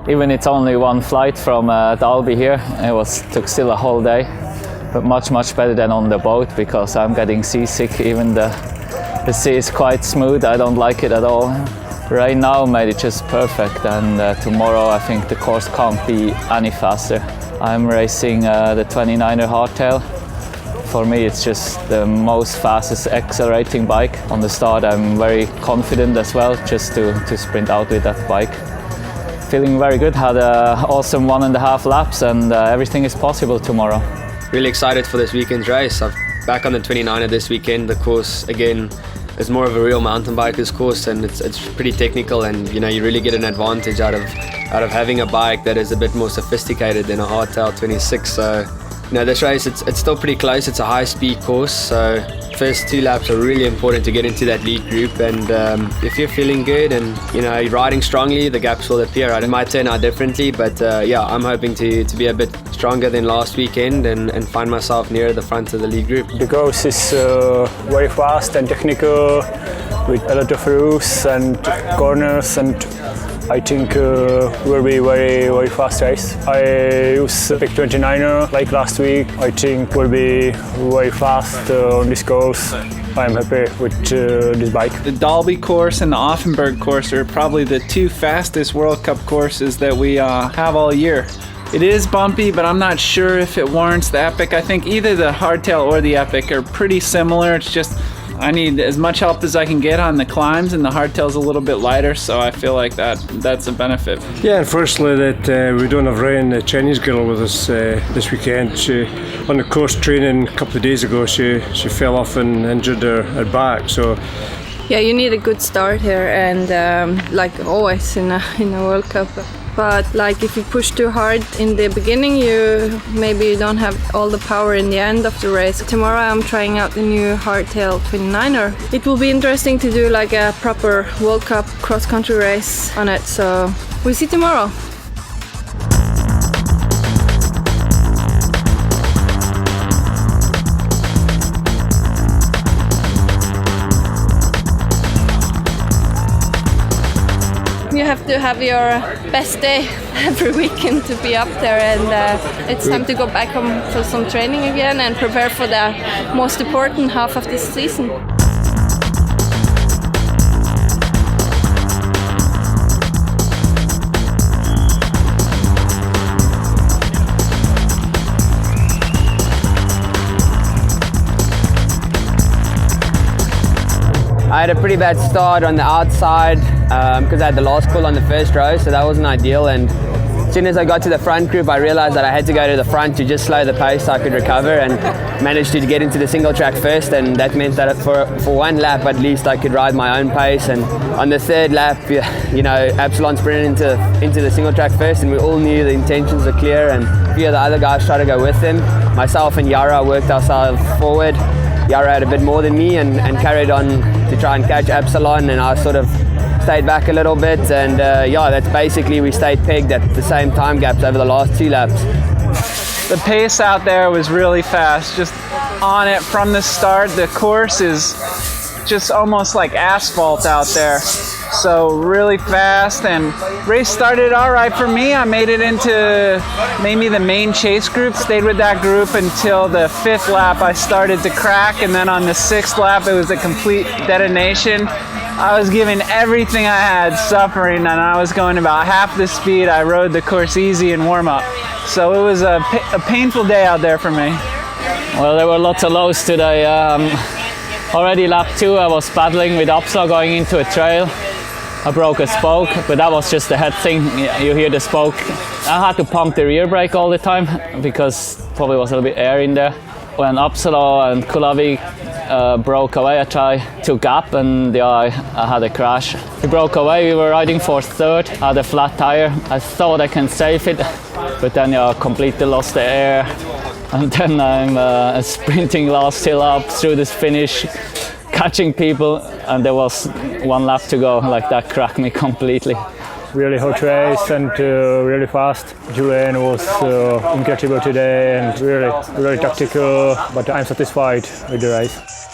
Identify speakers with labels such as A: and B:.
A: Even it's only one flight from Dalby here, took still a whole day, but much better than on the boat because I'm getting seasick. Even the sea is quite smooth. I don't like it at all. Right now made it just perfect, and tomorrow I think the course can't be any faster. I'm racing the 29er hardtail. For me it's just the most fastest accelerating bike. On the start I'm very confident as well, just to sprint out with that bike. Feeling very good, had an awesome 1.5 laps, and everything is possible tomorrow.
B: Really excited for this weekend's race. I'm back on the 29er this weekend. The course again is more of a real mountain biker's course, and it's pretty technical, and you know you really get an advantage out of having a bike that is a bit more sophisticated than a hardtail 26. So you know, this race it's still pretty close. It's a high speed course, so first 2 laps are really important to get into that lead group, and if you're feeling good and you know you're riding strongly, the gaps will appear. Right? It might turn out differently, but yeah, I'm hoping to be a bit stronger than last weekend and find myself near the front of the lead group.
C: The course is very fast and technical, with a lot of roofs and corners, and I think will be very fast race. I use the big 29er like last week. I think will be very fast on this course. I'm happy with this bike.
D: The Dalby course and the Offenburg course are probably the 2 fastest World Cup courses that we have all year. It is bumpy, but I'm not sure if it warrants the Epic. I think either the hardtail or the Epic are pretty similar. It's just I need as much help as I can get on the climbs, and the hardtail's a little bit lighter, so I feel like that's a benefit.
E: Yeah, unfortunately that we don't have Ryan, the Chinese girl, with us this weekend. She, on the course training a couple of days ago, she fell off and injured her back. So
F: yeah, you need a good start here, and like always in a World Cup. But like if you push too hard in the beginning, you don't have all the power in the end of the race. Tomorrow I'm trying out the new hardtail 29er. It will be interesting to do like a proper World Cup cross-country race on it. So we'll see tomorrow. You have to have your best day every weekend to be up there, and it's time to go back home for some training again and prepare for the most important half of this season.
B: I had a pretty bad start on the outside because I had the last call on the first row, so that wasn't ideal. And as soon as I got to the front group, I realized that I had to go to the front to just slow the pace so I could recover, and managed to get into the single track first. And that meant that for 1 lap at least I could ride my own pace. And on the 3rd lap, you know, Absalon sprinted into the single track first, and we all knew the intentions were clear. And a few of the other guys tried to go with him. Myself and Yara worked ourselves forward. Yara had a bit more than me and carried on to try and catch Absalon, and I sort of stayed back a little bit, and yeah, that's basically we stayed pegged at the same time gaps over the last 2 laps.
D: The pace out there was really fast, just on it from the start. The course is just almost like asphalt out there. So really fast, and race started all right for me. I made it into maybe the main chase group, stayed with that group until the 5th lap. I started to crack, and then on the 6th lap it was a complete detonation. I was giving everything I had, suffering, and I was going about half the speed. I rode the course easy in warm-up. So it was a painful day out there for me.
A: Well, there were lots of lows today. Already lap 2 I was battling with Upsala going into a trail. I broke a spoke, but that was just the head thing. You hear the spoke. I had to pump the rear brake all the time because probably was a little bit air in there. When Upsala and Kulavik broke away, I tried to gap, and yeah, I had a crash. He broke away. We were riding for 3rd. I had a flat tire. I thought I can save it, but then I completely lost the air. And then I'm sprinting last hill up through this finish, catching people, and there was 1 lap to go. Like that cracked me completely.
C: Really hot race and really fast. Julian was incredible today and really tactical, but I'm satisfied with the race.